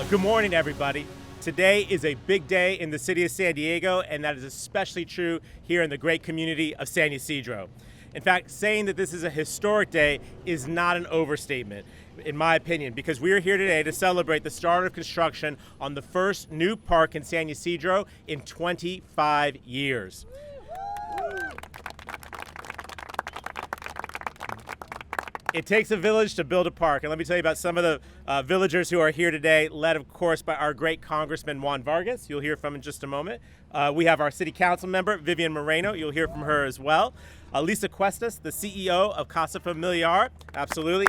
Good morning, everybody. Today is a big day in the city of San Diego, and that is especially true here in the great community of San Ysidro. In fact, saying that this is a historic day is not an overstatement, in my opinion, because we are here today to celebrate the start of construction on the first new park in San Ysidro in 25 years. It takes a village to build a park, and let me tell you about some of the villagers who are here today, led, of course, by our great Congressman Juan Vargas. You'll hear from him in just a moment. We have our City Council member, Vivian Moreno. You'll hear from her as well. Lisa Cuestas, the CEO of Casa Familiar. Absolutely.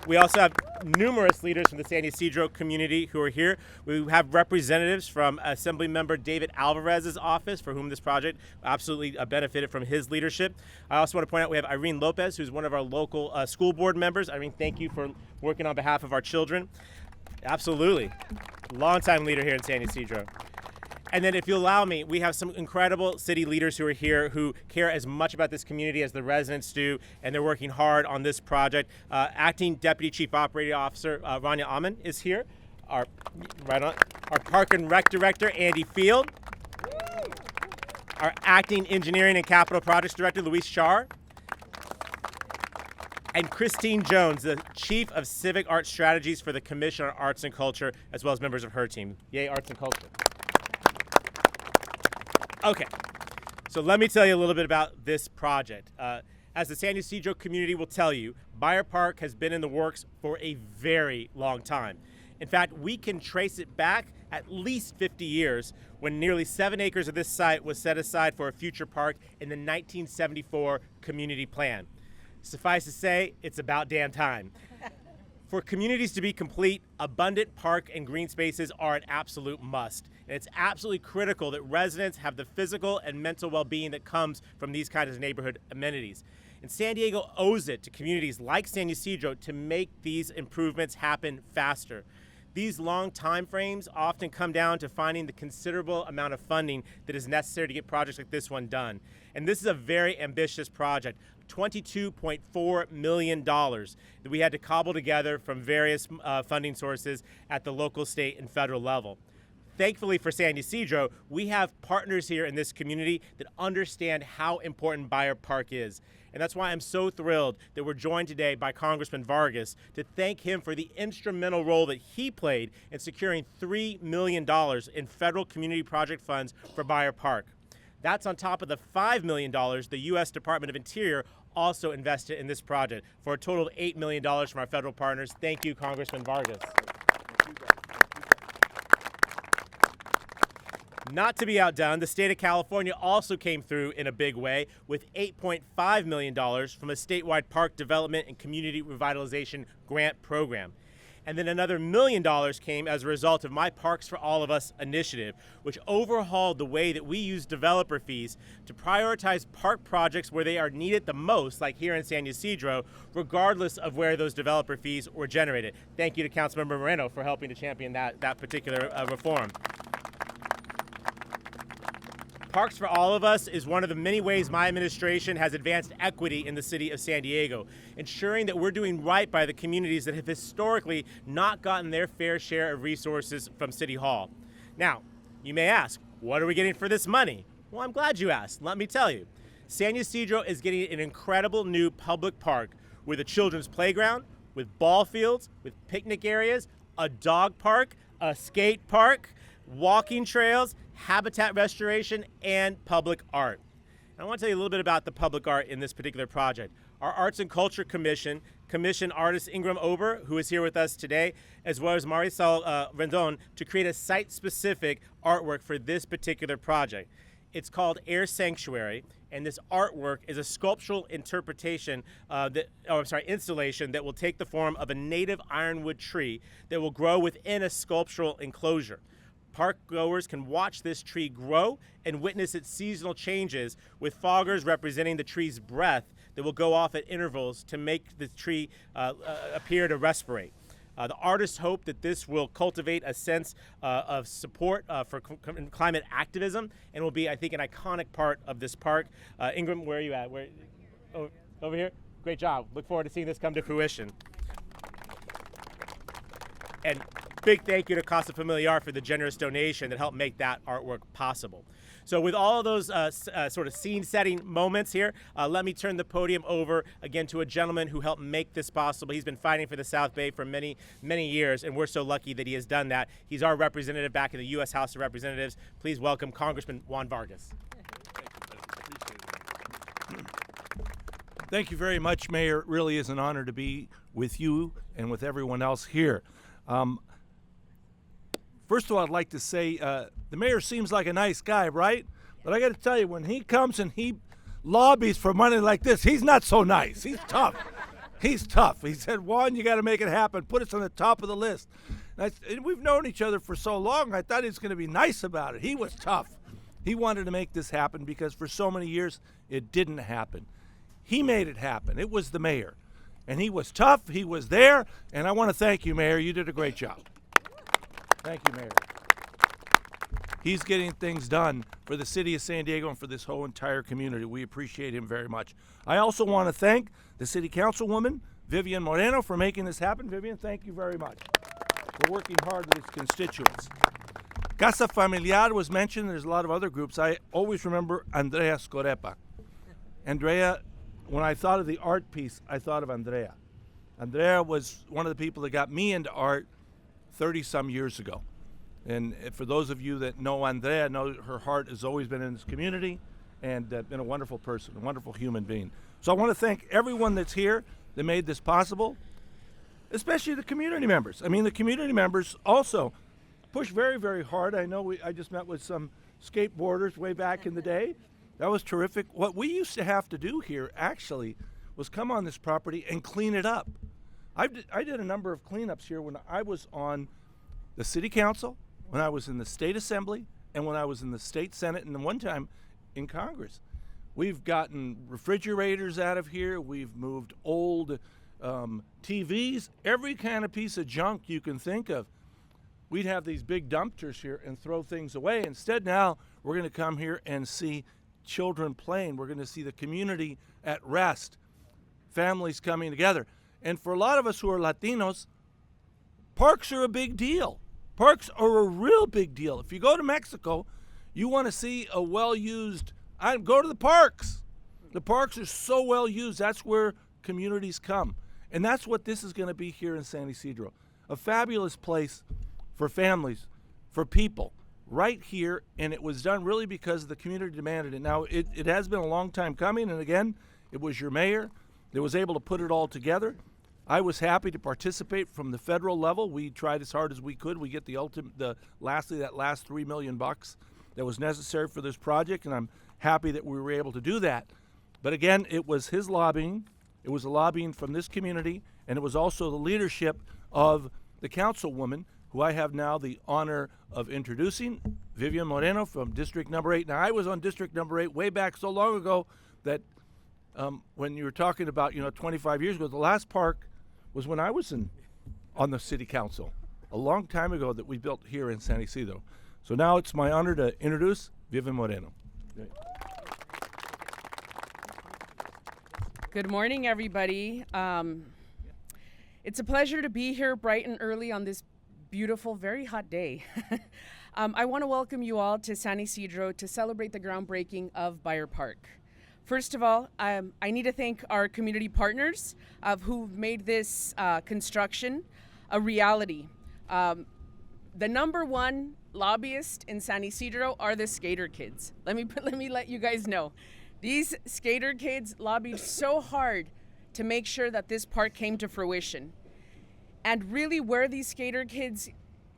We also have numerous leaders from the San Ysidro community who are here. We have representatives from Assemblymember David Alvarez's office, for whom this project absolutely benefited from his leadership. I also want to point out we have Irene Lopez, who's one of our local school board members. Irene, thank you for working on behalf of our children. Absolutely. Longtime leader here in San Ysidro. And then if you'll allow me, we have some incredible city leaders who are here who care as much about this community as the residents do, and they're working hard on this project. Acting Deputy Chief Operating Officer Rania Aman is here. Our Park and Rec Director, Andy Field. Our Acting Engineering and Capital Projects Director, Luis Char. And Christine Jones, the Chief of Civic Arts Strategies for the Commission on Arts and Culture, as well as members of her team. Yay, Arts and Culture. Okay, so let me tell you a little bit about this project. As the San Ysidro community will tell you, Beyer Park has been in the works for a very long time. In fact, we can trace it back at least 50 years when nearly 7 acres of this site was set aside for a future park in the 1974 community plan. Suffice to say, it's about damn time. For communities to be complete, abundant park and green spaces are an absolute must. And it's absolutely critical that residents have the physical and mental well-being that comes from these kinds of neighborhood amenities. And San Diego owes it to communities like San Ysidro to make these improvements happen faster. These long time frames often come down to finding the considerable amount of funding that is necessary to get projects like this one done. And this is a very ambitious project, $22.4 million that we had to cobble together from various funding sources at the local, state, and federal level. Thankfully for San Ysidro, we have partners here in this community that understand how important Beyer Park is. And that's why I'm so thrilled that we're joined today by Congressman Vargas to thank him for the instrumental role that he played in securing $3 million in federal community project funds for Beyer Park. That's on top of the $5 million the U.S. Department of Interior also invested in this project, for a total of $8 million from our federal partners. Thank you, Congressman Vargas. Not to be outdone, the state of California also came through in a big way with $8.5 million from a statewide park development and community revitalization grant program. And then another $1 million came as a result of my Parks for All of Us initiative, which overhauled the way that we use developer fees to prioritize park projects where they are needed the most, like here in San Ysidro, regardless of where those developer fees were generated. Thank you to Councilmember Moreno for helping to champion that particular reform. Parks for All of Us is one of the many ways my administration has advanced equity in the city of San Diego, ensuring that we're doing right by the communities that have historically not gotten their fair share of resources from City Hall. Now, you may ask, what are we getting for this money? Well, I'm glad you asked. Let me tell you. San Ysidro is getting an incredible new public park with a children's playground, with ball fields, with picnic areas, a dog park, a skate park, walking trails, habitat restoration, and public art. And I want to tell you a little bit about the public art in this particular project. Our Arts and Culture Commission commissioned artist Ingram Ober, who is here with us today, as well as Marisol Rendon, to create a site-specific artwork for this particular project. It's called Air Sanctuary, and this artwork is a sculptural interpretation, installation that will take the form of a native ironwood tree that will grow within a sculptural enclosure. Park goers can watch this tree grow and witness its seasonal changes, with foggers representing the tree's breath that will go off at intervals to make the tree appear to respirate. The artists hope that this will cultivate a sense of support for climate activism and will be, I think, an iconic part of this park. Ingram, where are you at? Over here? Great job. Look forward to seeing this come to fruition. And big thank you to Casa Familiar for the generous donation that helped make that artwork possible. So with all of those sort of scene-setting moments here, let me turn the podium over again to a gentleman who helped make this possible. He's been fighting for the South Bay for many, many years, and we're so lucky that he has done that. He's our representative back in the U.S. House of Representatives. Please welcome Congressman Juan Vargas. Thank you very much, Mayor. It really is an honor to be with you and with everyone else here. First of all, I'd like to say the mayor seems like a nice guy, right? But I got to tell you, when he comes and he lobbies for money like this, he's not so nice. He's tough. He's tough. He said, Juan, you got to make it happen. Put us on the top of the list. And we've known each other for so long, I thought he was going to be nice about it. He was tough. He wanted to make this happen because for so many years, it didn't happen. He made it happen. It was the mayor. And he was tough. He was there. And I want to thank you, Mayor. You did a great job. Thank you, Mayor. He's getting things done for the city of San Diego and for this whole entire community. We appreciate him very much. I also want to thank the city councilwoman, Vivian Moreno, for making this happen. Vivian, thank you very much for working hard with his constituents. Casa Familiar was mentioned. There's a lot of other groups. I always remember Andrea Scorepa. Andrea, when I thought of the art piece, I thought of Andrea. Andrea was one of the people that got me into art 30-some years ago. And for those of you that know Andrea, know her heart has always been in this community and been a wonderful person, a wonderful human being. So I want to thank everyone that's here that made this possible, especially the community members. I mean, the community members also pushed very, very hard. I know I just met with some skateboarders way back in the day. That was terrific. What we used to have to do here, actually, was come on this property and clean it up. I did a number of cleanups here when I was on the city council, when I was in the state assembly, and when I was in the state senate, and then one time in Congress. We've gotten refrigerators out of here. We've moved old TVs, every kind of piece of junk you can think of. We'd have these big dumpsters here and throw things away. Instead, now we're going to come here and see children playing. We're going to see the community at rest, families coming together. And for a lot of us who are Latinos, parks are a big deal. Parks are a real big deal. If you go to Mexico, you want to see a well-used, go to the parks. The parks are so well used. That's where communities come. And that's what this is going to be here in San Ysidro. A fabulous place for families, for people, right here. And it was done really because the community demanded it. Now, it has been a long time coming. And again, it was your mayor that was able to put it all together. I was happy to participate from the federal level. We tried as hard as we could. We get that last $3 million that was necessary for this project, and I'm happy that we were able to do that. But again, it was his lobbying. It was a lobbying from this community, and it was also the leadership of the councilwoman, who I have now the honor of introducing, Vivian Moreno from District Number 8. Now, I was on District Number 8 way back so long ago that when you were talking about, 25 years ago, the last park was when I was on the city council, a long time ago, that we built here in San Ysidro. So now it's my honor to introduce Vivian Moreno. Good morning, everybody. It's a pleasure to be here bright and early on this beautiful, very hot day. I want to welcome you all to San Ysidro to celebrate the groundbreaking of Beyer Park. First of all, I need to thank our community partners who've made this construction a reality. The number one lobbyist in San Ysidro are the skater kids. Let me let you guys know. These skater kids lobbied so hard to make sure that this park came to fruition. And really where these skater kids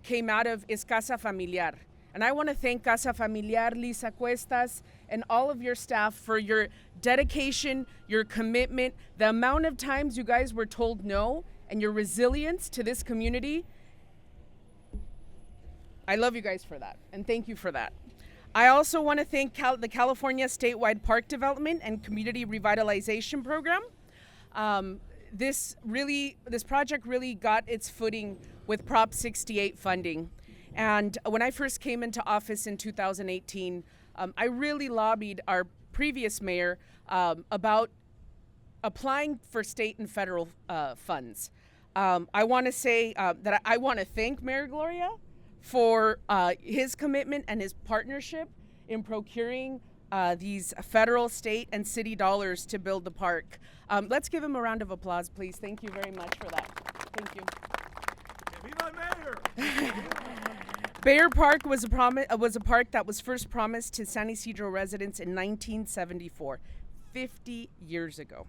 came out of is Casa Familiar. And I want to thank Casa Familiar, Lisa Cuestas, and all of your staff for your dedication, your commitment, the amount of times you guys were told no, and your resilience to this community. I love you guys for that, and thank you for that. I also want to thank the California Statewide Park Development and Community Revitalization Program. This project really got its footing with Prop 68 funding. And when I first came into office in 2018, I really lobbied our previous mayor about applying for state and federal funds. I want to say that I want to thank Mayor Gloria for his commitment and his partnership in procuring these federal, state, and city dollars to build the park. Let's give him a round of applause, please. Thank you very much for that. Thank you. Viva Mayor! Beyer Park was a park that was first promised to San Ysidro residents in 1974, 50 years ago.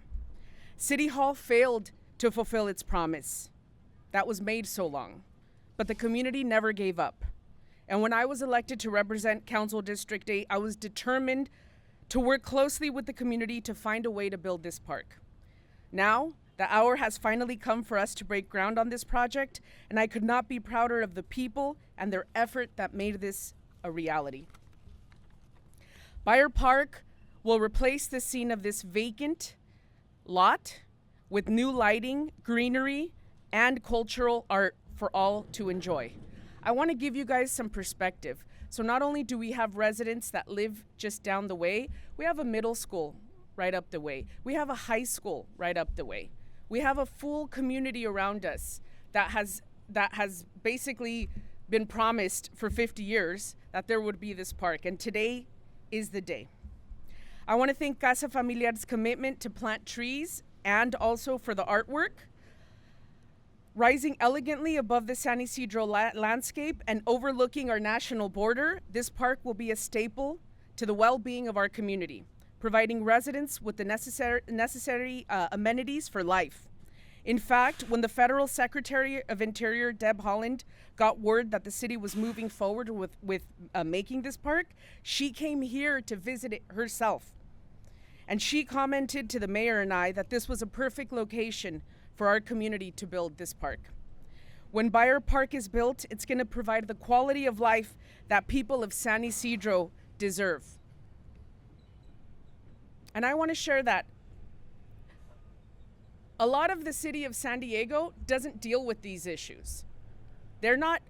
City Hall failed to fulfill its promise that was made so long, but the community never gave up. And when I was elected to represent Council District 8, I was determined to work closely with the community to find a way to build this park. Now, the hour has finally come for us to break ground on this project, and I could not be prouder of the people and their effort that made this a reality. Beyer Park will replace the scene of this vacant lot with new lighting, greenery, and cultural art for all to enjoy. I want to give you guys some perspective. So not only do we have residents that live just down the way, we have a middle school right up the way. We have a high school right up the way. We have a full community around us that has basically been promised for 50 years that there would be this park, and today is the day. I want to thank Casa Familiar's commitment to plant trees and also for the artwork. Rising elegantly above the San Ysidro landscape and overlooking our national border, this park will be a staple to the well-being of our community, providing residents with the necessary amenities for life. In fact, when the Federal Secretary of Interior, Deb Haaland, got word that the city was moving forward with making this park, she came here to visit it herself. And she commented to the mayor and I that this was a perfect location for our community to build this park. When Beyer Park is built, it's going to provide the quality of life that people of San Ysidro deserve. And I want to share that a lot of the city of San Diego doesn't deal with these issues. They're not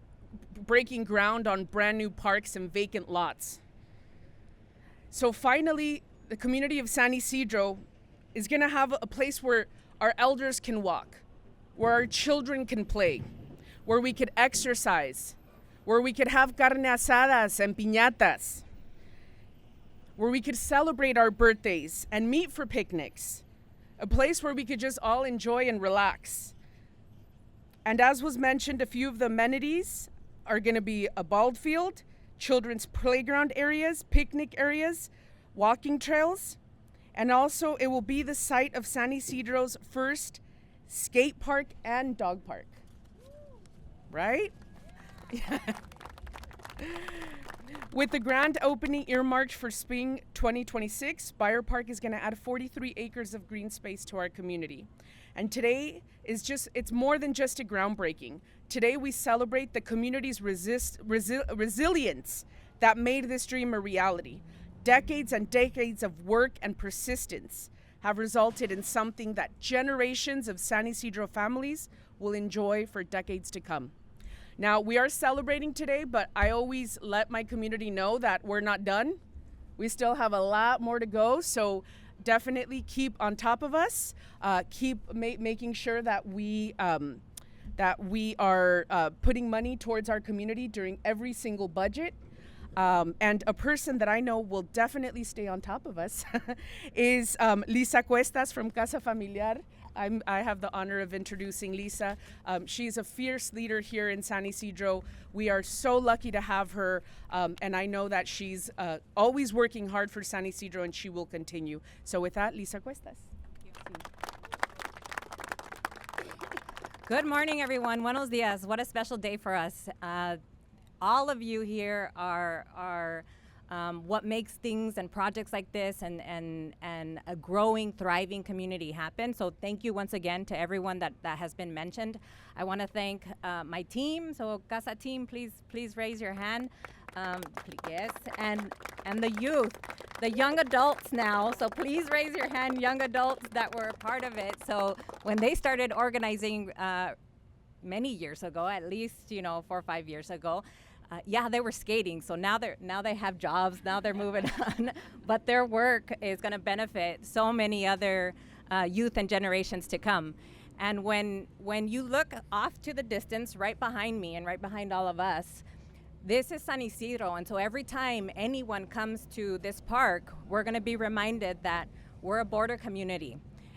breaking ground on brand new parks and vacant lots. So finally, the community of San Ysidro is going to have a place where our elders can walk, where our children can play, where we could exercise, where we could have carne asadas and piñatas, where we could celebrate our birthdays and meet for picnics, a place where we could just all enjoy and relax. And as was mentioned, a few of the amenities are going to be a ball field, children's playground areas, picnic areas, walking trails, and also it will be the site of San Ysidro's first skate park and dog park. Right? With the grand opening earmarked for spring 2026, Beyer Park is going to add 43 acres of green space to our community. And today it's more than just a groundbreaking. Today we celebrate the community's resilience that made this dream a reality. Decades and decades of work and persistence have resulted in something that generations of San Ysidro families will enjoy for decades to come. Now, we are celebrating today, but I always let my community know that we're not done. We still have a lot more to go, so definitely keep on top of us. Keep making sure that we are putting money towards our community during every single budget. And a person that I know will definitely stay on top of us is Lisa Cuestas from Casa Familiar. I have the honor of introducing Lisa. She's a fierce leader here in San Ysidro. We are so lucky to have her, and I know that she's always working hard for San Ysidro, and she will continue. So with that, Lisa Cuestas. Good morning, everyone. Buenos dias. What a special day for us. All of you here are what makes things and projects like this and a growing, thriving community happen. So thank you once again to everyone that has been mentioned. I want to thank my team. So Casa team, please raise your hand. Yes, and the youth, the young adults now. So please raise your hand, young adults that were a part of it. So when they started organizing many years ago, at least 4 or 5 years ago. They were skating, so now they have jobs. Now they're moving on, but their work is going to benefit so many other youth and generations to come. And when you look off to the distance, right behind me and right behind all of us, this is San Ysidro. And so every time anyone comes to this park, we're going to be reminded that we're a border community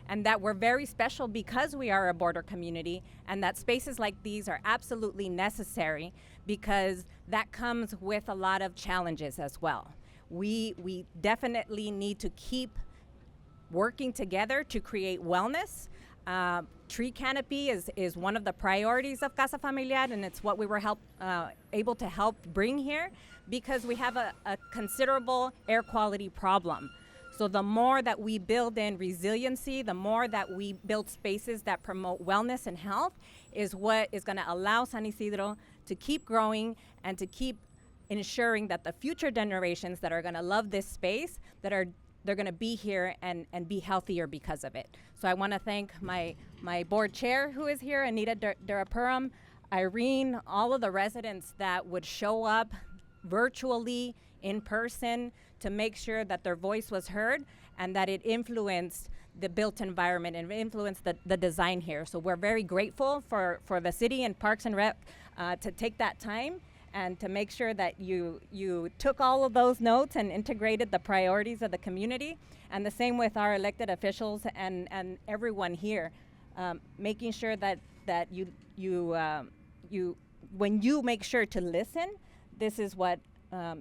and that we're very special because we are a border community, and that spaces like these are absolutely necessary because that comes with a lot of challenges as well. We definitely need to keep working together to create wellness. Tree canopy is one of the priorities of Casa Familiar, and it's what we were able to help bring here because we have a considerable air quality problem. So the more that we build in resiliency, the more that we build spaces that promote wellness and health is what is going to allow San Ysidro to keep growing and to keep ensuring that the future generations that are going to love this space, they're going to be here and be healthier because of it. So I want to thank my board chair who is here, Anita Durapuram, Irene, all of the residents that would show up virtually, in person, to make sure that their voice was heard and that it influenced the built environment and influenced the design here. So we're very grateful for the city and Parks and Rec to take that time and to make sure that you took all of those notes and integrated the priorities of the community. And the same with our elected officials and everyone here, making sure that you when you make sure to listen, this is what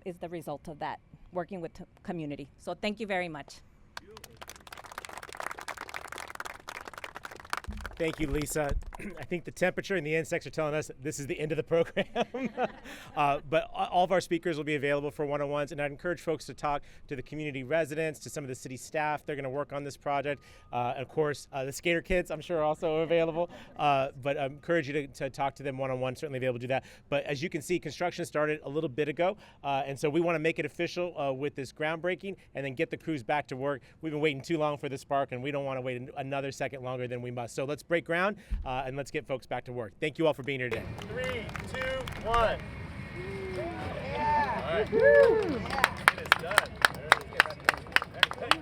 is the result of that, working with community. So thank you very much. Thank you, Lisa. I think the temperature and the insects are telling us that this is the end of the program. But all of our speakers will be available for one-on-ones, and I'd encourage folks to talk to the community residents, to some of the city staff. They're going to work on this project. Of course, the skater kids, I'm sure, are also available. But I encourage you to talk to them one-on-one, certainly be able to do that. But as you can see, construction started a little bit ago, and so we want to make it official with this groundbreaking and then get the crews back to work. We've been waiting too long for this park, and we don't want to wait another second longer than we must. So let's break ground and let's get folks back to work. Thank you all for being here today. 3, 2, 1. Yeah. All right. Yeah. It is done.